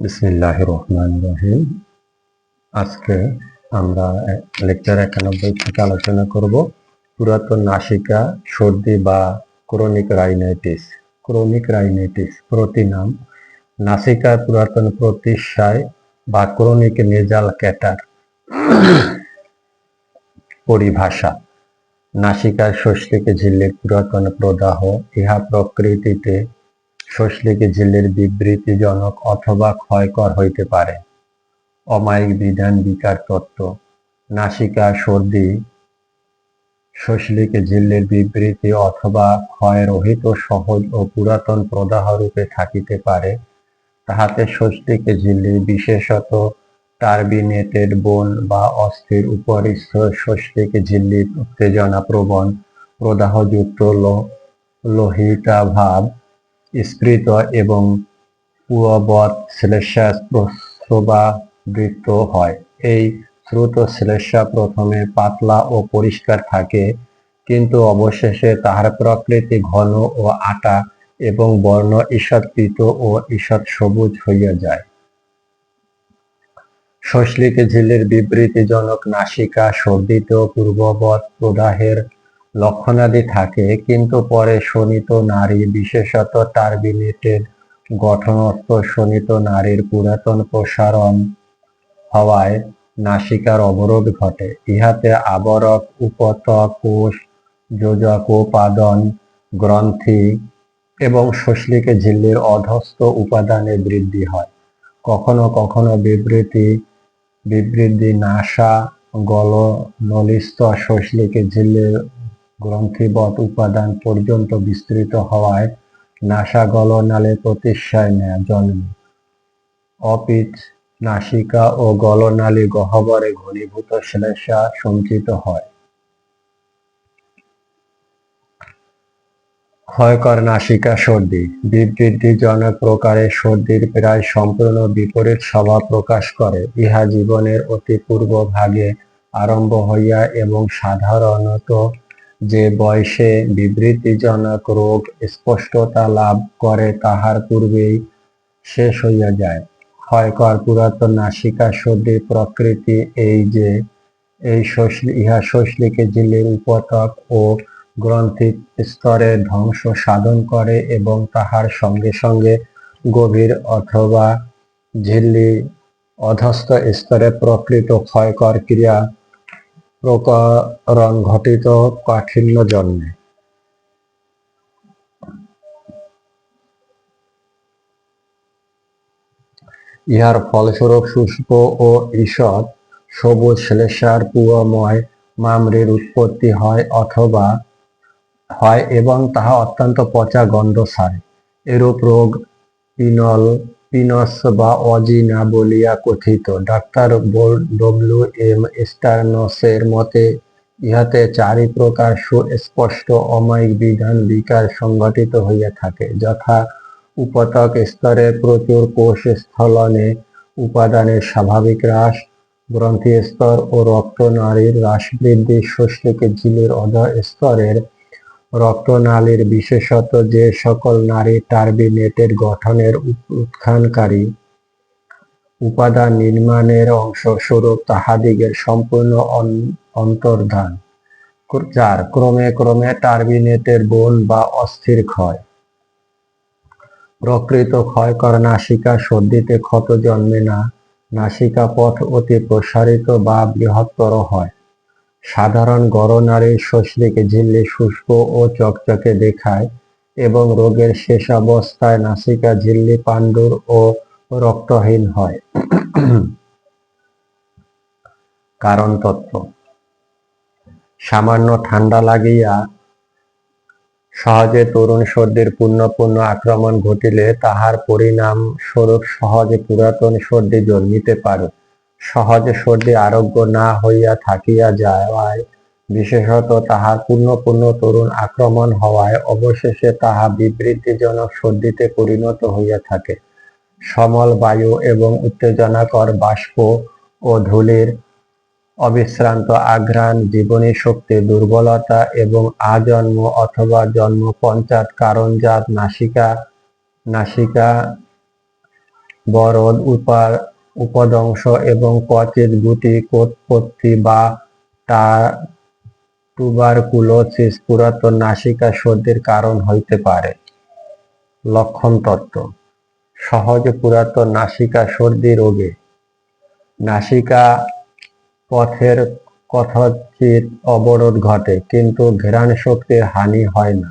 বিসমিল্লাহির রহমানির রহিম। আজকে আমরা লেকচার 91 থেকে আলোচনা করব পুরাতন নাসিকা সর্দি বা ক্রনিক রাইনাইটিস। ক্রনিক রাইনাইটিস প্রতিনাম নাসিকার পুরাতন প্রতিশ্বায় বা ক্রনিক নেজাল ক্যাটার। পরিভাষা: নাসিকার শ্বাসলিকে ঝিল্লির পুরাতন প্রদাহ। ইহা প্রকৃতিতে শ্বাসলিকে ঝিল্লির বিবৃতিজনক অথবা ক্ষয়কর হইতে পারে। অমায়িক বিধান বিকার তত্ত্ব: নাসিকা সর্দি শ্বাসলিকে ঝিল্লির বিবৃতি অথবা ক্ষয় রহিত সহজ ও পুরাতন প্রদাহ রূপে থাকিতে পারে। তাহাতে শ্বাসলিকে ঝিল্লি বিশেষত টার্বিনেটেড বোন বা অস্থির উপরিস্থ শ্বাসলিকে ঝিল্লির উত্তেজনা প্রবণ প্রদাহযুক্ত লোহিতাভাব স্ফীত এবং পুয়বৎ শ্লেষ্মা প্রস্রবাবৃত হয়। এই স্রুত শ্লেষ্মা প্রথমে পাতলা ও পরিষ্কার থাকে, কিন্তু অবশেষে তাহার প্রকৃতি ঘন ও আটা এবং বর্ণ ঈষৎ পীত ও ঈষৎ সবুজ হইয়া যায়। শ্বাসলিকে ঝিল্লির বিবৃতিজনক নাসিকা সর্দিতেও পূর্ববৎ প্রদাহের লক্ষণাদি থাকে, কিন্তু পরে শোণিত নাড়ী বিশেষত টার্বিনেটেড গঠনস্থ শোণিত নাড়ীর পুরাতন প্রসারণ হওয়ায় নাসিকার অবরোধ ঘটে। ইহাতে আবরক, উপতক, কোষ, যোজকোপাদন, গ্রন্থি এবং শ্বাসলিকে ঝিল্লির অধস্থ উপাদানে বৃদ্ধি হয়। কখনো কখনো বিবৃদ্ধি নাসা গলনলিস্থ শ্বাসলিকে ঝিল্লির গ্রন্থিবৎ উপাদান পর্যন্ত বিস্তৃত হওয়ায় নাসা গলনালে প্রতিশ্বায় জন্মে। অপিচ নাসিকা ও গলনালী গহ্বরে ঘনীভূত শ্লেষ্মা সঞ্চিত হয়। ক্ষয়কর নাসিকা সর্দি: বিবৃদ্ধিজনক প্রকারের সর্দির প্রায় সম্পূর্ণ বিপরীত স্বভাব প্রকাশ করে। ইহা জীবনের অতি পূর্ব ভাগে আরম্ভ হইয়া এবং সাধারণত যে বয়সে বিবৃতিজনক রোগ স্পষ্টতা লাভ করে তাহার পূর্বেই শেষ হইয়া যায়। ক্ষয়কর পুরাতন নাসিকা সর্দির প্রকৃতি এই যে ইহা শ্বাসলিকে ঝিল্লির উপতক ও গ্রন্থি স্তরের ধ্বংস সাধন করে এবং তাহার সঙ্গে সঙ্গে গভীর অথবা ঝিল্লি অধস্থ স্তরে প্রকৃত ক্ষয়কর ক্রিয়া প্রকরণ ঘটিত কাঠিন্য জন্মে। ইহার ফলস্বরূপ শুষ্ক ও ঈষৎ সবুজ শ্লেষ্মার পুয়ময় মামরির উৎপত্তি হয় এবং তাহা অত্যন্ত পচা গন্ধ ছাড়ে। এরূপ রোগ পিনস বা অজিনা বলিয়া কথিত। ডাক্তার ডব্লিউ.এম. স্টার্নসের মতে ইহাতে 4 প্রকার সুস্পষ্ট অমায়িক বিধান বিকার সংঘটিত হইয়া থাকে, যথা উপতক স্তরের প্রচুর কোষ স্থলনে উপাদানের স্বাভাবিক হ্রাস, গ্রন্থি স্তর ও রক্তনালীর হ্রাসবৃদ্ধি, শ্বাসলিকে ঝিল্লির অধঃস্তরের রক্তনালীর বিশেষত যে সকল নাড়ী টার্বিনেটেড গঠনের উত্থানকারী উপাদান নির্মাণের অংশস্বরূপ তাহাদিগের সম্পূর্ণ অন্তর্ধান। 4. ক্রমে ক্রমে টার্বিনেটেড বোন বা অস্থির ক্ষয়। প্রকৃত ক্ষয়কর নাসিকা সর্দিতে ক্ষত জন্মে না, নাসিকা পথ অতি প্রসারিত বা বৃহত্তর হয়। সাধারণ গড়নালীর শ্বাসলিকে ঝিল্লি শুষ্ক ও চকচকে দেখায় এবং রোগের শেষাবস্থায় নাসিকা ঝিল্লি পাণ্ডুর ও রক্তহীন হয়। কারণ তত্ত্ব: সামান্য ঠান্ডা লাগিয়া সহজে তরুণ সর্দির পুনঃ আক্রমণ ঘটিলে তাহার পরিণাম স্বরূপ সহজে পুরাতন সর্দি জন্মিতে পারে। সহজে সর্দি আরোগ্য না হইয়া থাকিয়া যাওয়ায়, বিশেষত তাহার পুনঃ তরুণ আক্রমণ হওয়ায় অবশেষে তাহা বিবৃতিজনক সর্দিতে পরিণত হইয়া থাকে। সমল বায়ু এবং উত্তেজনাকর বাষ্প ও ধূলির অবিশ্রান্ত আঘ্রাণ, জীবনী শক্তির দুর্বলতা এবং আজন্ম অথবা জন্মপঞ্চাৎ কারণজাত বরদ, উপদংশ এবং কচিত গুটিকোৎপত্তি বা টুবারকুলোসিস পুরাতন নাসিকা সর্দির কারণ হইতে পারে। লক্ষণ তত্ত্ব। সহজ পুরাতন নাসিকা সর্দি রোগে নাসিকা পথের কথঞ্চিত অবরোধ ঘটে, কিন্তু ঘ্রাণ শক্তির হানি হয় না।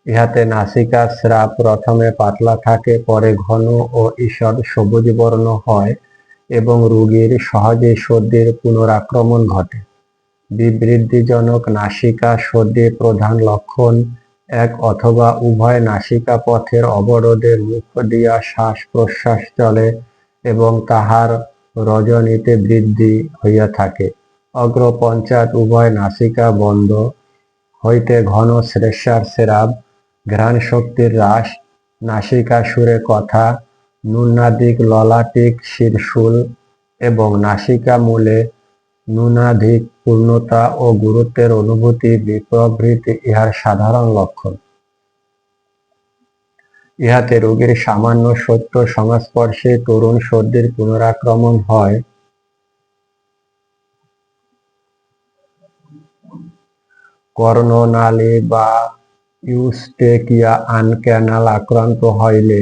ইহাতে নাসিকার স্রাব প্রথমে পাতলা থাকে, পরে ঘন ও ঈষৎ সবুজ বর্ণ হয় এবং রোগীর সহজেই সর্দির পুনরাক্রমণ ঘটে। বিবৃদ্ধিজনক নাসিকা সর্দির প্রধান লক্ষণ এক অথবা উভয় নাসিকা পথের অবরোধে মুখ দিয়া শ্বাস প্রশ্বাস চলে এবং তাহার রজনীতে বৃদ্ধি হইয়া থাকে। অগ্রপঞ্চাৎ উভয় নাসিকা বন্ধ হইতে ঘন শ্লেষ্মার স্রাব, ঘ্রাণ শক্তির হ্রাস, নাসিকা সুরে কথা, ন্যূনাধিক ললাটিক শিরশূল এবং নাসিকা মূলে ন্যূনাধিক পূর্ণতা ও গুরুত্বের অনুভূতি প্রভৃতি ইহার সাধারণ লক্ষণ। ইহাতে রোগীর সামান্য সত্য সংস্পর্শে তরুণ সর্দির পুনরাক্রমণ হয়। কর্ণনালী বা ইউস্টেকিয়া আনক্যানাল আক্রান্ত হইলে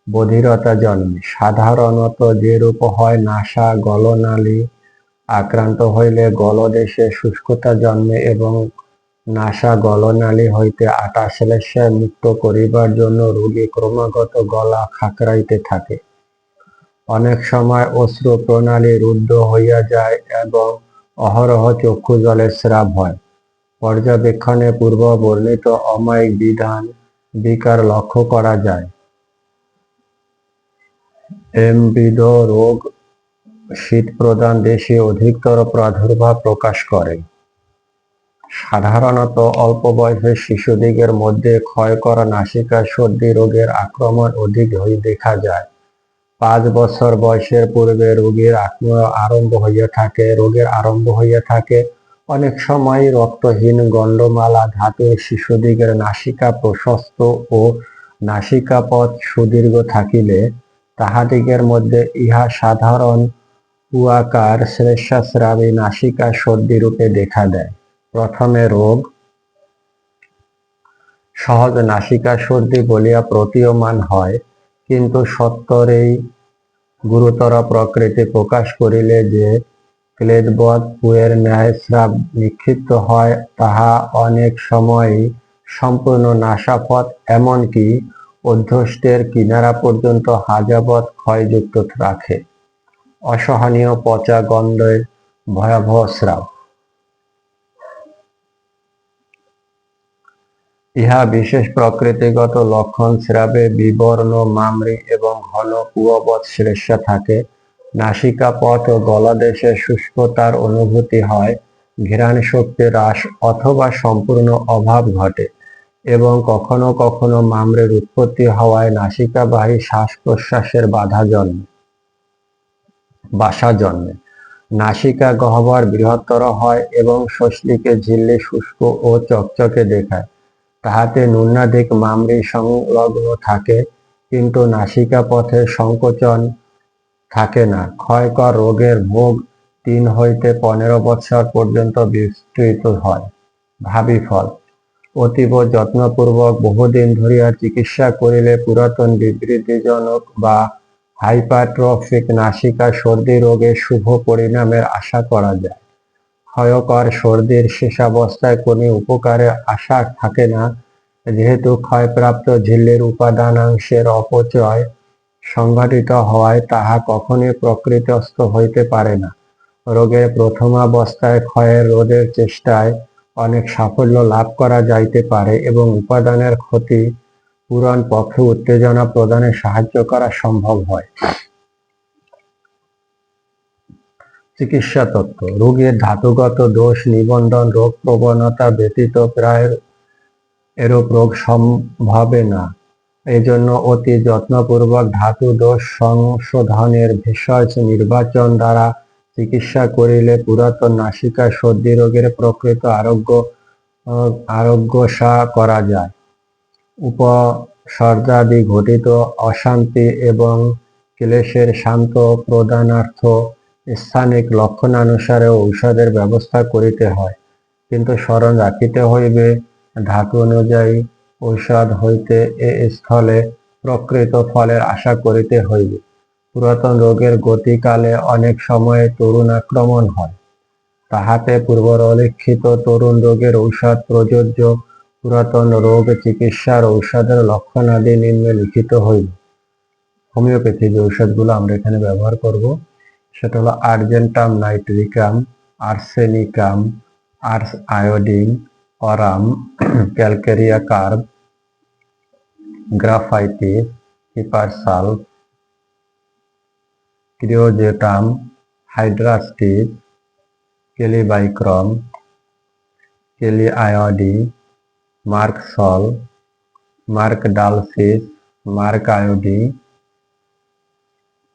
বধিরতা জন্মে। সাধারণত যেরূপ হয়, নাসা গলনালী আক্রান্ত হইলে গলদেশে শুষ্কতা জন্মে এবং নাসা গলনালী হইতে আটা শ্লেষ্মা মুক্ত করিবার জন্য রোগী ক্রমাগত গলা খাঁকরাইতে থাকে। অনেক সময় অশ্রু প্রণালী রুদ্ধ হইয়া যায় এবং অহরহ চক্ষু জলের স্রাব হয়। পর্যবেক্ষণে পূর্ব বর্ণিত অমায়িক বিকার লক্ষ্য করা যায়। এমবিধ রোগ শীত প্রধান দেশে অধিকতর প্রাদুর্ভাব প্রকাশ করে। সাধারণত অল্প বয়সের শিশুদিগের মধ্যে ক্ষয় করা নাসিকা সর্দি রোগের আক্রমণ অধিক দেখা যায়। 5 বছর বয়সের পূর্বে রোগের আরম্ভ হইয়া থাকে। অনেক সময় রক্তহীন গণ্ডমালা ধাতুর শিশুদিগের নাসিকা প্রশস্ত ও নাসিকাপথ সুদীর্ঘ থাকিলে তাহাদিগের মধ্যে ইহা সাধারণ কুয়াকার শ্লেষ্মাস্রাবী নাসিকা সর্দি রূপে দেখা দেয়। প্রথমে রোগ সহজ নাসিকা সর্দি বলিয়া প্রতীয়মান হয়, কিন্তু সত্বরেই গুরুতর প্রকৃতি প্রকাশ করিলে যে ক্লেদবৎ পুয়ের ন্যায় স্রাব নিক্ষিপ্ত হয়, তাহা অনেক সময়ই সম্পূর্ণ নাসাপথ এমনকি অধ্যষ্টের কিনারা পর্যন্ত হাজাবৎ ক্ষয়যুক্ত রাখে। অসহনীয় পচা গন্ধের ভয়াবহ স্রাব। ইহা বিশেষ প্রকৃতিগত লক্ষণ। স্রাবে বিবর্ণ মামরি এবং ঘন কুয়বৎ শ্লেষ্মা থাকে। নাসিকা পথ ও গলদেশে শুষ্কতার অনুভূতি হয়। ঘ্রাণ শক্তি হ্রাস অথবা সম্পূর্ণ অভাব ঘটে এবং কখনো কখনো মামরের উৎপত্তি হওয়ায় নাসিকাবাহী শ্বাস প্রশ্বাসের বাসা জন্মে। নাসিকা গহ্বর বৃহত্তর হয় এবং সসলিকে ঝিল্লি শুষ্ক ও চকচকে দেখায়। তাহাতে ন্যূনাধিক মামরি সংলগ্ন থাকে, কিন্তু নাসিকা পথের সংকোচন থাকে না। ক্ষয়কর রোগের ভোগ 3 হইতে 15 বৎসর পর্যন্ত বিস্তৃত হয়। ভাবী ফল। অতীব যত্নপূর্বক বহুদিন ধরিয়া চিকিৎসা করিলে পুরাতন বিবৃদ্ধিজনক বা হাইপারট্রফিক নাসিকা সর্দি রোগের শুভ পরিণামের আশা করা যায়। ক্ষয়কর সর্দির শেষাবস্থায় কোনো উপকারের আশা থাকে না, যেহেতু ক্ষয়প্রাপ্ত ঝিল্লির উপাদানাংশের অপচয় সংঘটিত হওয়ায় তাহা কখনই প্রকৃতিস্থ হইতে পারে না। রোগের প্রথমাবস্থায় ক্ষয়ের রোধের চেষ্টায় অনেক সাফল্য লাভ করা যাইতে পারে এবং উপাদানের ক্ষতি পূরণ পক্ষে উত্তেজনা প্রদানে সাহায্য করা সম্ভব হয়। চিকিৎসা তত্ত্ব। রোগের ধাতুগত দোষ নিবন্ধন রোগ প্রবণতা ব্যতীত প্রায় এরূপ রোগ সম্ভবে না। এজন্য অতি যত্নপূর্বক ধাতু দোষ সংশোধনের ভেষজ নির্বাচন দ্বারা চিকিৎসা করিলে পুরাতন নাসিকা সর্দি রোগের প্রকৃত আরোগ্য করা যায়। উপসর্গাদি ঘটিত অশান্তি এবং ক্লেশের শান্ত প্রদানার্থ স্থানিক লক্ষণানুসারে ঔষধের ব্যবস্থা করিতে হয়, কিন্তু স্মরণ রাখিতে হইবে ধাতু অনুযায়ী ঔষধ হইতে এ স্থলে প্রকৃত ফলের আশা করিতে হইবে। পুরাতন রোগের গতিকালে অনেক সময়ে তরুণ আক্রমণ হয়, তাহাতে পূর্বরলিখিত তরুণ রোগের ঔষধ প্রযোজ্য। পুরাতন রোগ চিকিৎসার ঔষধের লক্ষণাদি নিম্নে লিখিত হইবে। হোমিওপ্যাথি যে ঔষধগুলো আমরা এখানে ব্যবহার করব সেটা হলো argentum nitricum, arsenicum, iodine, aurum, calcarea carb, graphites, hepar sulph, kreosotum, hydrastis, kali bichrom, kali iodi, merc sol, merc dulcis, merc iodi,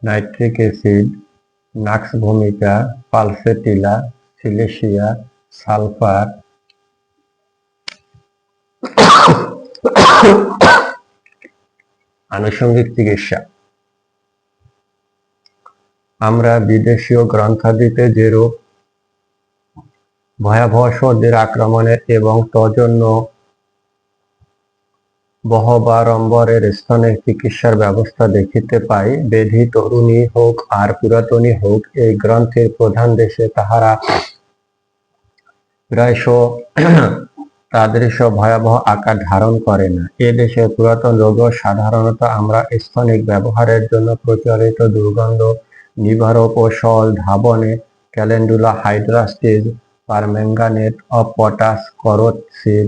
nitric acid, nux ভূমিকা, পালসেটিলা, সিলেশিয়া, সালফার। আনুষঙ্গিক চিকিৎসা। আমরা বিদেশীয় গ্রন্থাদিতে যেরূপ ভয়াবহ সর্দির আক্রমণের এবং তজন্য বহবারম্বরের স্তনের চিকিৎসার ব্যবস্থা দেখিতে পাই, বেধি তরুণী হোক আর পুরাতনী হোক, এই গ্রন্থের প্রধান দেশে তাহারা প্রায়শ তাদৃশ ভয়াবহ আকার ধারণ করে না। এ দেশে পুরাতন রোগও সাধারণত আমরা স্তনিক ব্যবহারের জন্য প্রচলিত দুর্গন্ধ নিবারক ও সল ধাবনে calendula, hydrastis, permanganate of potash, corrosive,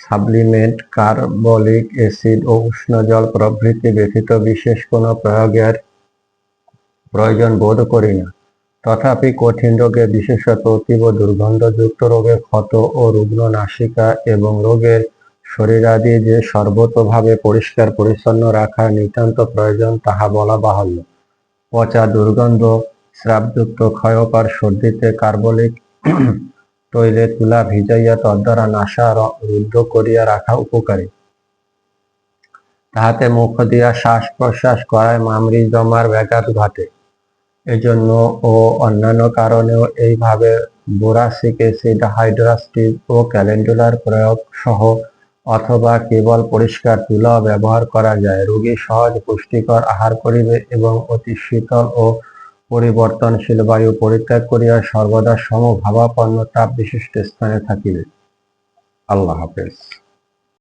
sublimate, carbolic acid ও উষ্ণ জল প্রভৃতি ব্যতীত বিশেষ কোনো প্রয়োগের প্রয়োজন বোধ করি না। তথাপি কঠিন রোগে, বিশেষত অতীব দুর্গন্ধযুক্ত রোগে ক্ষত ও রুগ্ন নাসিকা এবং রোগের শরীরাদি যে সর্বতোভাবে পরিষ্কার পরিচ্ছন্ন রাখা নিতান্ত প্রয়োজন তাহা বলা বাহুল্য। পচা, দুর্গন্ধ, স্রাবযুক্ত, ক্ষয়কর সর্দিতে কার্বলিক তৈলে তুলা ভিজাইয়া তদ্বারা নাসা রুদ্ধ করিয়া রাখা উপকারী। তাহাতে মুখ দিয়া শ্বাস প্রশ্বাস করায় মামরি জমার ব্যাঘাত ঘটে। এজন্য ও অন্যান্য কারণেও এইভাবে বোরাসিক অ্যাসিড, হাইড্রাস্টিস ও ক্যালেন্ডুলার প্রয়োগ সহ অথবা কেবল পরিষ্কার তুলাও ব্যবহার করা যায়। রোগী সহজ পুষ্টিকর আহার করিবে এবং অতি শীতল ও পরিবর্তনশীল বায়ু পরিত্যাগ করিয়া সর্বদা সমভাবাপন্ন তাপ বিশিষ্ট স্থানে থাকিবে। আল্লাহ হাফেজ।